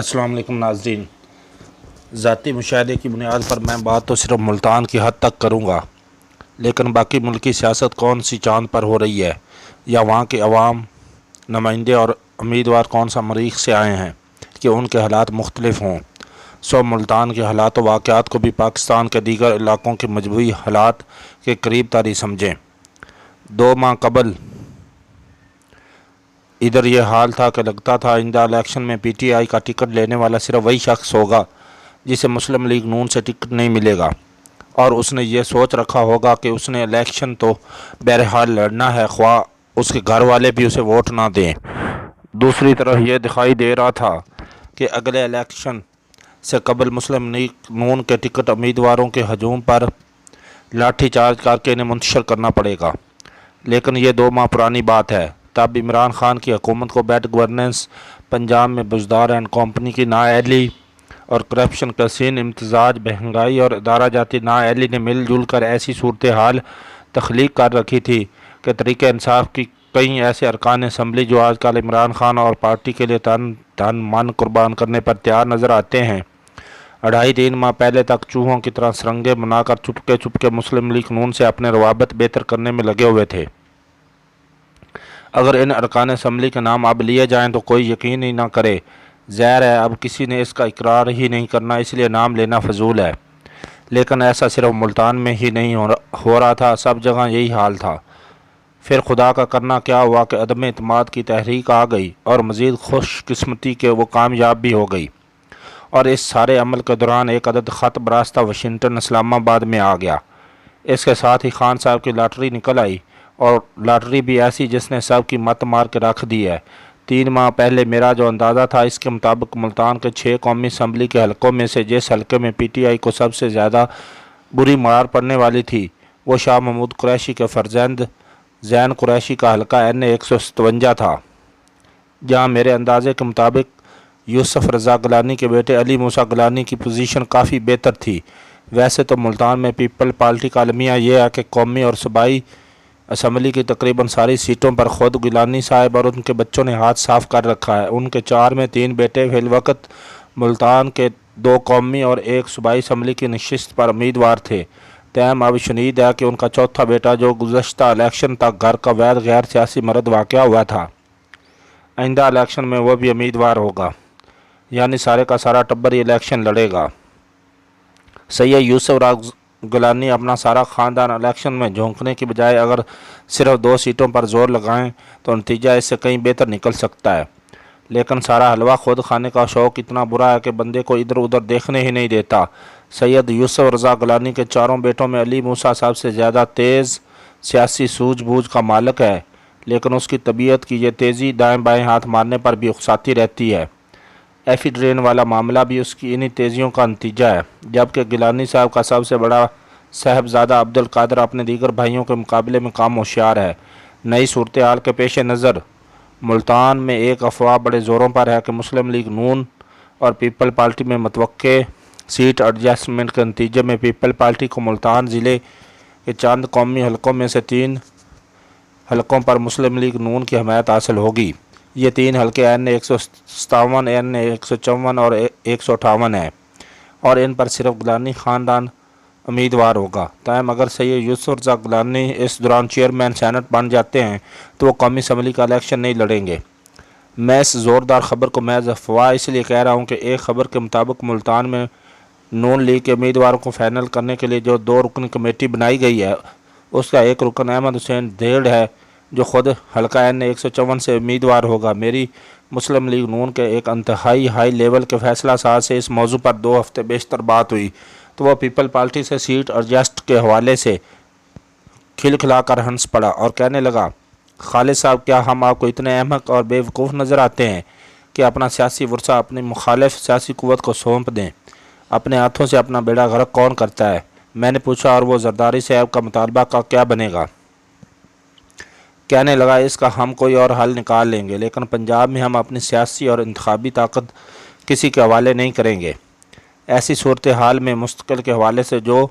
السلام علیکم ناظرین، ذاتی مشاہدے کی بنیاد پر میں بات تو صرف ملتان کی حد تک کروں گا، لیکن باقی ملکی سیاست کون سی چاند پر ہو رہی ہے، یا وہاں کے عوام نمائندے اور امیدوار کون سا مریخ سے آئے ہیں کہ ان کے حالات مختلف ہوں۔ ملتان کے حالات و واقعات کو بھی پاکستان کے دیگر علاقوں کے مجموعی حالات کے قریب تاری سمجھیں۔ 2 ماہ قبل ادھر یہ حال تھا کہ لگتا تھا آئندہ الیکشن میں پی ٹی آئی کا ٹکٹ لینے والا صرف وہی شخص ہوگا جسے مسلم لیگ نون سے ٹکٹ نہیں ملے گا، اور اس نے یہ سوچ رکھا ہوگا کہ اس نے الیکشن تو بہرحال لڑنا ہے، خواہ اس کے گھر والے بھی اسے ووٹ نہ دیں۔ دوسری طرف یہ دکھائی دے رہا تھا کہ اگلے الیکشن سے قبل مسلم لیگ نون کے ٹکٹ امیدواروں کے ہجوم پر لاٹھی چارج کر کے انہیں منتشر کرنا پڑے گا، لیکن یہ 2 ماہ پرانی بات ہے۔ تب عمران خان کی حکومت کو بیڈ گورننس، پنجاب میں بزدار اینڈ کمپنی کی نااہلی اور کرپشن کا سین امتزاج، مہنگائی اور ادارہ جاتی نااہلی نے مل جل کر ایسی صورتحال تخلیق کر رکھی تھی کہ تحریک انصاف کی کئی ایسے ارکان اسمبلی جو آج کل عمران خان اور پارٹی کے لیے تن من قربان کرنے پر تیار نظر آتے ہیں، 2.5-3 ماہ پہلے تک چوہوں کی طرح سرنگیں بنا کر چپکے مسلم لیگ نون سے اپنے روابط بہتر کرنے میں لگے ہوئے تھے۔ اگر ان ارکان اسمبلی کے نام اب لیے جائیں تو کوئی یقین ہی نہ کرے۔ ظاہر ہے اب کسی نے اس کا اقرار ہی نہیں کرنا، اس لیے نام لینا فضول ہے، لیکن ایسا صرف ملتان میں ہی نہیں ہو رہا تھا، سب جگہ یہی حال تھا۔ پھر خدا کا کرنا کیا ہوا کہ عدم اعتماد کی تحریک آ گئی، اور مزید خوش قسمتی کہ وہ کامیاب بھی ہو گئی، اور اس سارے عمل کے دوران ایک عدد خط براستہ واشنگٹن اسلام آباد میں آ گیا۔ اس کے ساتھ ہی خان صاحب کی لاٹری نکل آئی، اور لاٹری بھی ایسی جس نے سب کی مت مار کے رکھ دی ہے۔ 3 ماہ پہلے میرا جو اندازہ تھا، اس کے مطابق ملتان کے 6 قومی اسمبلی کے حلقوں میں سے جس حلقے میں پی ٹی آئی کو سب سے زیادہ بری مار پڑنے والی تھی، وہ شاہ محمود قریشی کے فرزند زین قریشی کا حلقہ این 157 تھا، جہاں میرے اندازے کے مطابق یوسف رضا گیلانی کے بیٹے علی موسیٰ گیلانی کی پوزیشن کافی بہتر تھی۔ ویسے تو ملتان میں پیپل پارٹی کا المیہ یہ ہے کہ قومی اور صوبائی اسمبلی کی تقریباً ساری سیٹوں پر خود گیلانی صاحب اور ان کے بچوں نے ہاتھ صاف کر رکھا ہے۔ ان کے 4 میں 3 بیٹے فی الوقت ملتان کے 2 قومی اور 1 صوبائی اسمبلی کی نشست پر امیدوار تھے۔ تاہم اب شنید ہے کہ ان کا چوتھا بیٹا جو گزشتہ الیکشن تک گھر کا وید غیر سیاسی مرد واقع ہوا تھا، آئندہ الیکشن میں وہ بھی امیدوار ہوگا، یعنی سارے کا سارا ٹبر ہی الیکشن لڑے گا۔ سید یوسف رضا گیلانی اپنا سارا خاندان الیکشن میں جھونکنے کی بجائے اگر صرف 2 سیٹوں پر زور لگائیں تو نتیجہ اس سے کہیں بہتر نکل سکتا ہے، لیکن سارا حلوہ خود کھانے کا شوق اتنا برا ہے کہ بندے کو ادھر ادھر دیکھنے ہی نہیں دیتا۔ سید یوسف رضا گیلانی کے 4 بیٹوں میں علی موسیٰ صاحب سے زیادہ تیز سیاسی سوجھ بوجھ کا مالک ہے، لیکن اس کی طبیعت کی یہ تیزی دائیں بائیں ہاتھ مارنے پر بھی اکساتی رہتی ہے۔ ایفی ڈرین والا معاملہ بھی اس کی انہی تیزیوں کا نتیجہ ہے، جبکہ گیلانی صاحب کا سب سے بڑا صاحبزادہ عبدالقادر اپنے دیگر بھائیوں کے مقابلے میں کم ہوشیار ہے۔ نئی صورتحال کے پیش نظر ملتان میں ایک افواہ بڑے زوروں پر ہے کہ مسلم لیگ نون اور پیپل پارٹی میں متوقع سیٹ ایڈجسٹمنٹ کے نتیجے میں پیپل پارٹی کو ملتان ضلع کے چند قومی حلقوں میں سے 3 حلقوں پر مسلم لیگ نون کی حمایت حاصل ہوگی۔ یہ 3 حلقے این 157، این 154 اور 158 ہیں، اور ان پر صرف گیلانی خاندان امیدوار ہوگا۔ تاہم اگر سید یوسف رضا گیلانی اس دوران چیئرمین سینٹ بن جاتے ہیں تو وہ قومی اسمبلی کا الیکشن نہیں لڑیں گے۔ میں اس زوردار خبر کو محض افواہ اس لیے کہہ رہا ہوں کہ ایک خبر کے مطابق ملتان میں نون لیگ کے امیدواروں کو فائنل کرنے کے لیے جو 2 رکنی کمیٹی بنائی گئی ہے، اس کا ایک رکن احمد حسین دھیڑ ہے جو خود حلقہ این 154 سے امیدوار ہوگا۔ میری مسلم لیگ نون کے ایک انتہائی ہائی لیول کے فیصلہ ساز سے اس موضوع پر 2 ہفتے بیشتر بات ہوئی تو وہ پیپل پارٹی سے سیٹ ایڈجسٹ کے حوالے سے کھلکھلا کر ہنس پڑا اور کہنے لگا، خالد صاحب کیا ہم آپ کو اتنے احمق اور بے وقوف نظر آتے ہیں کہ اپنا سیاسی ورثہ اپنی مخالف سیاسی قوت کو سونپ دیں؟ اپنے ہاتھوں سے اپنا بیڑا غرق کون کرتا ہے؟ میں نے پوچھا، اور وہ زرداری صاحب کا مطالبہ کا کیا بنے گا؟ کہنے لگا، اس کا ہم کوئی اور حل نکال لیں گے، لیکن پنجاب میں ہم اپنی سیاسی اور انتخابی طاقت کسی کے حوالے نہیں کریں گے۔ ایسی صورتحال میں مستقل کے حوالے سے جو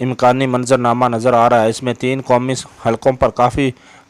امکانی منظرنامہ نظر آ رہا ہے، اس میں 3 قومی حلقوں پر کافی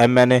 MNA